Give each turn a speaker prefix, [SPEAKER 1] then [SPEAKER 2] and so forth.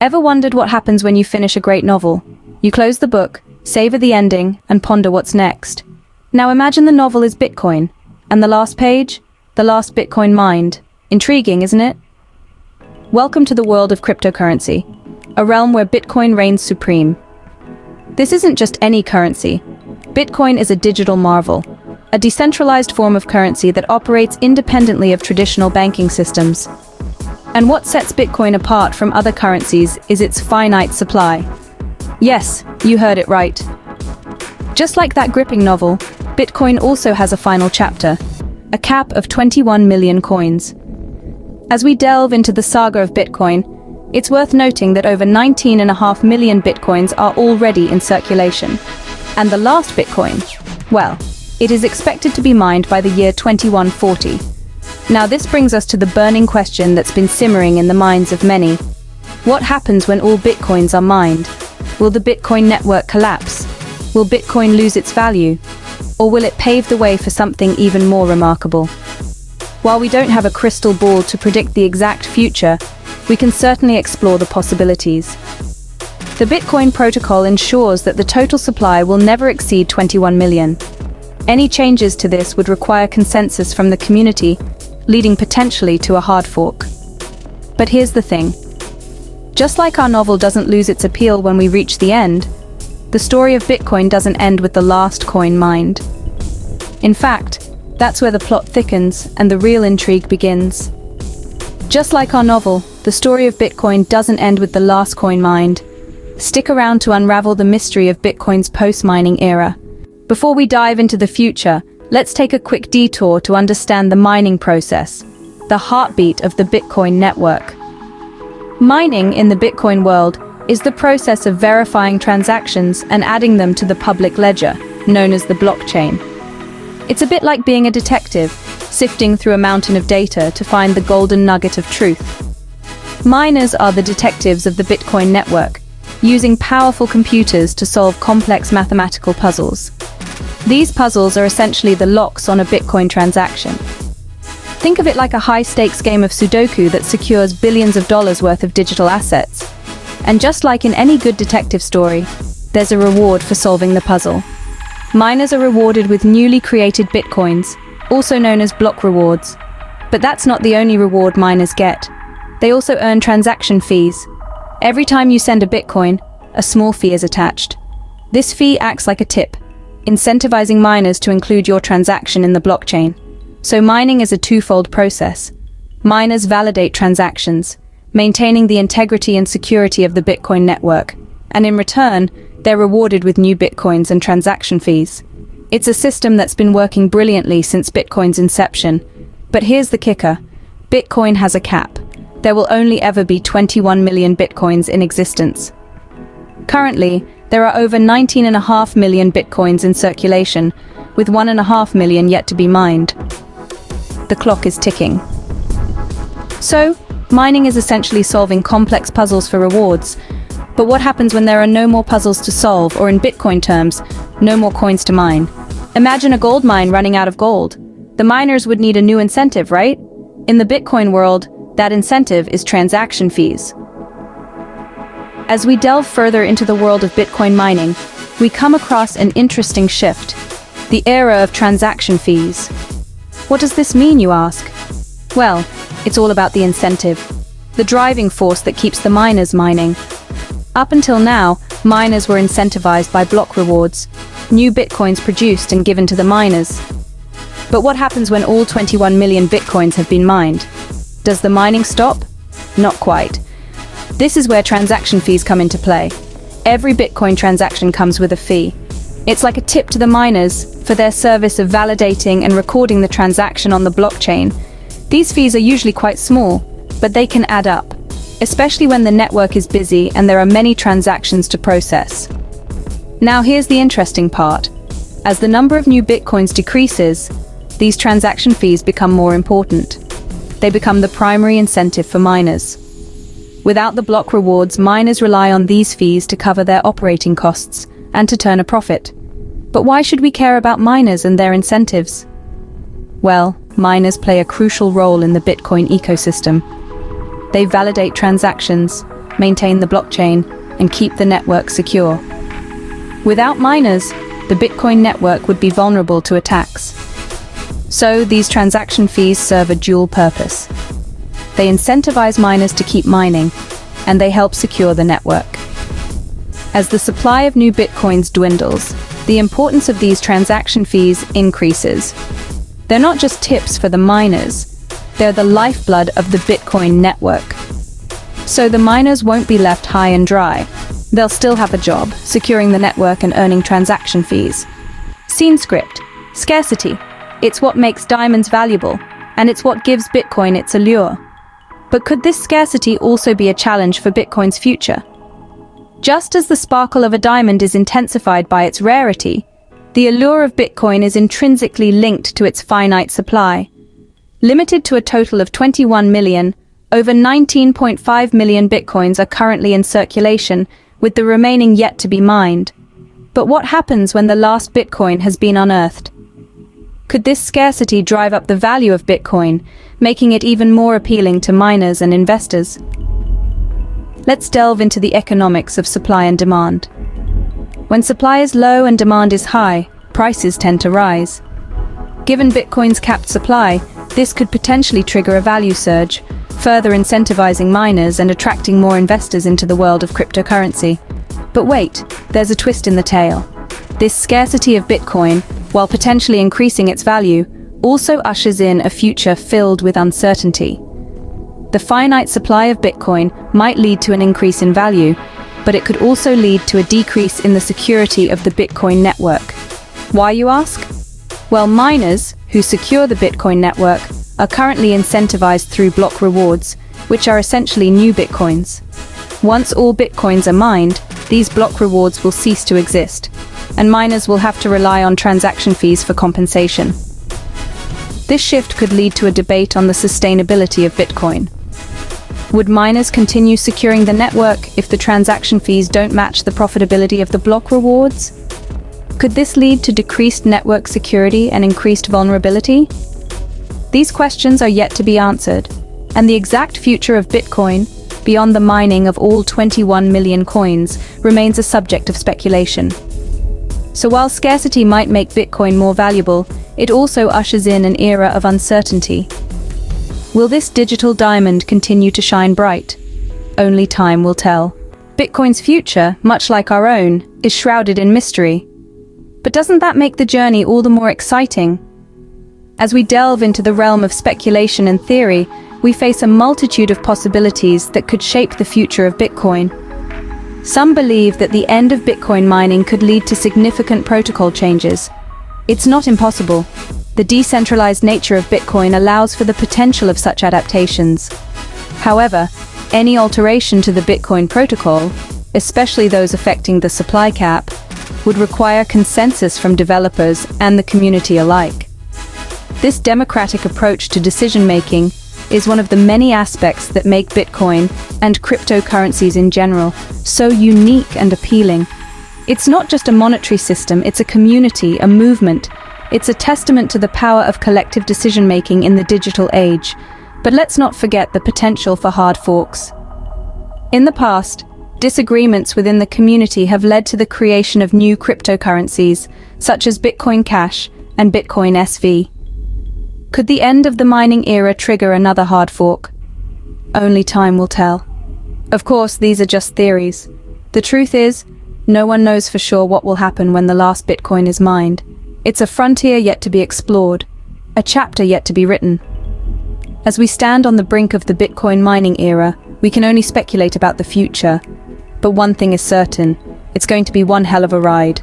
[SPEAKER 1] Ever wondered what happens when you finish a great novel? You close the book, savor the ending, and ponder what's next. Now imagine the novel is Bitcoin, and the last page? The last Bitcoin mined. Intriguing, isn't it? Welcome to the world of cryptocurrency, a realm where Bitcoin reigns supreme. This isn't just any currency. Bitcoin is a digital marvel, a decentralized form of currency that operates independently of traditional banking systems. And what sets Bitcoin apart from other currencies is its finite supply. Yes, you heard it right. Just like that gripping novel, Bitcoin also has a final chapter, a cap of 21 million coins. As we delve into the saga of Bitcoin, it's worth noting that over 19.5 million Bitcoins are already in circulation. And the last Bitcoin, well, it is expected to be mined by the year 2140. Now this brings us to the burning question that's been simmering in the minds of many. What happens when all Bitcoins are mined? Will the Bitcoin network collapse? Will Bitcoin lose its value? Or will it pave the way for something even more remarkable? While we don't have a crystal ball to predict the exact future, we can certainly explore the possibilities. The Bitcoin protocol ensures that the total supply will never exceed 21 million. Any changes to this would require consensus from the community, leading potentially to a hard fork. But here's the thing. Just like our novel doesn't lose its appeal when we reach the end, the story of Bitcoin doesn't end with the last coin mined. In fact, that's where the plot thickens and the real intrigue begins. Just like our novel, the story of Bitcoin doesn't end with the last coin mined. Stick around to unravel the mystery of Bitcoin's post-mining era. Before we dive into the future, let's take a quick detour to understand the mining process, the heartbeat of the Bitcoin network. Mining in the Bitcoin world is the process of verifying transactions and adding them to the public ledger, known as the blockchain. It's a bit like being a detective, sifting through a mountain of data to find the golden nugget of truth. Miners are the detectives of the Bitcoin network, using powerful computers to solve complex mathematical puzzles. These puzzles are essentially the locks on a Bitcoin transaction. Think of it like a high-stakes game of Sudoku that secures billions of dollars worth of digital assets. And just like in any good detective story, there's a reward for solving the puzzle. Miners are rewarded with newly created Bitcoins, also known as block rewards. But that's not the only reward miners get. They also earn transaction fees. Every time you send a Bitcoin, a small fee is attached. This fee acts like a tip, incentivizing miners to include your transaction in the blockchain. So mining is a twofold process. Miners validate transactions, maintaining the integrity and security of the Bitcoin network, and in return, they're rewarded with new Bitcoins and transaction fees. It's a system that's been working brilliantly since Bitcoin's inception. But here's the kicker. Bitcoin has a cap. There will only ever be 21 million Bitcoins in existence. Currently, there are over 19.5 million Bitcoins in circulation, with 1.5 million yet to be mined. The clock is ticking. So, mining is essentially solving complex puzzles for rewards. But what happens when there are no more puzzles to solve, or in Bitcoin terms, no more coins to mine? Imagine a gold mine running out of gold. The miners would need a new incentive, right? In the Bitcoin world, that incentive is transaction fees. As we delve further into the world of Bitcoin mining, we come across an interesting shift, the era of transaction fees. What does this mean, you ask? Well, it's all about the incentive, the driving force that keeps the miners mining. Up until now, miners were incentivized by block rewards, new Bitcoins produced and given to the miners. But what happens when all 21 million Bitcoins have been mined? Does the mining stop? Not quite. This is where transaction fees come into play. Every Bitcoin transaction comes with a fee. It's like a tip to the miners for their service of validating and recording the transaction on the blockchain. These fees are usually quite small, but they can add up, especially when the network is busy and there are many transactions to process. Now here's the interesting part. As the number of new Bitcoins decreases, these transaction fees become more important. They become the primary incentive for miners. Without the block rewards, miners rely on these fees to cover their operating costs and to turn a profit. But why should we care about miners and their incentives? Well, miners play a crucial role in the Bitcoin ecosystem. They validate transactions, maintain the blockchain, and keep the network secure. Without miners, the Bitcoin network would be vulnerable to attacks. So these transaction fees serve a dual purpose. They incentivize miners to keep mining, and they help secure the network. As the supply of new Bitcoins dwindles, the importance of these transaction fees increases. They're not just tips for the miners, they're the lifeblood of the Bitcoin network. So the miners won't be left high and dry. They'll still have a job, securing the network and earning transaction fees. Scene script: scarcity. It's what makes diamonds valuable, and it's what gives Bitcoin its allure. But could this scarcity also be a challenge for Bitcoin's future? Just as the sparkle of a diamond is intensified by its rarity, the allure of Bitcoin is intrinsically linked to its finite supply. Limited to a total of 21 million, over 19.5 million Bitcoins are currently in circulation, with the remaining yet to be mined. But what happens when the last Bitcoin has been unearthed? Could this scarcity drive up the value of Bitcoin, making it even more appealing to miners and investors? Let's delve into the economics of supply and demand. When supply is low and demand is high, prices tend to rise. Given Bitcoin's capped supply, this could potentially trigger a value surge, further incentivizing miners and attracting more investors into the world of cryptocurrency. But wait, there's a twist in the tale. This scarcity of Bitcoin, while potentially increasing its value, also ushers in a future filled with uncertainty. The finite supply of Bitcoin might lead to an increase in value, but it could also lead to a decrease in the security of the Bitcoin network. Why, you ask? Well, miners who secure the Bitcoin network are currently incentivized through block rewards, which are essentially new Bitcoins. Once all Bitcoins are mined, these block rewards will cease to exist, and miners will have to rely on transaction fees for compensation. This shift could lead to a debate on the sustainability of Bitcoin. Would miners continue securing the network if the transaction fees don't match the profitability of the block rewards? Could this lead to decreased network security and increased vulnerability? These questions are yet to be answered, and the exact future of Bitcoin, beyond the mining of all 21 million coins, remains a subject of speculation. So while scarcity might make Bitcoin more valuable, it also ushers in an era of uncertainty. Will this digital diamond continue to shine bright? Only time will tell. Bitcoin's future, much like our own, is shrouded in mystery. But doesn't that make the journey all the more exciting? As we delve into the realm of speculation and theory, we face a multitude of possibilities that could shape the future of Bitcoin. Some believe that the end of Bitcoin mining could lead to significant protocol changes. It's not impossible. The decentralized nature of Bitcoin allows for the potential of such adaptations. However, any alteration to the Bitcoin protocol, especially those affecting the supply cap, would require consensus from developers and the community alike. This democratic approach to decision-making is one of the many aspects that make Bitcoin and cryptocurrencies in general so unique and appealing. It's not just a monetary system, it's a community, a movement. It's a testament to the power of collective decision-making in the digital age. But let's not forget the potential for hard forks. In the past, disagreements within the community have led to the creation of new cryptocurrencies, such as Bitcoin Cash and Bitcoin SV. Could the end of the mining era trigger another hard fork? Only time will tell. Of course, these are just theories. The truth is, no one knows for sure what will happen when the last Bitcoin is mined. It's a frontier yet to be explored, a chapter yet to be written. As we stand on the brink of the Bitcoin mining era, we can only speculate about the future. But one thing is certain, it's going to be one hell of a ride.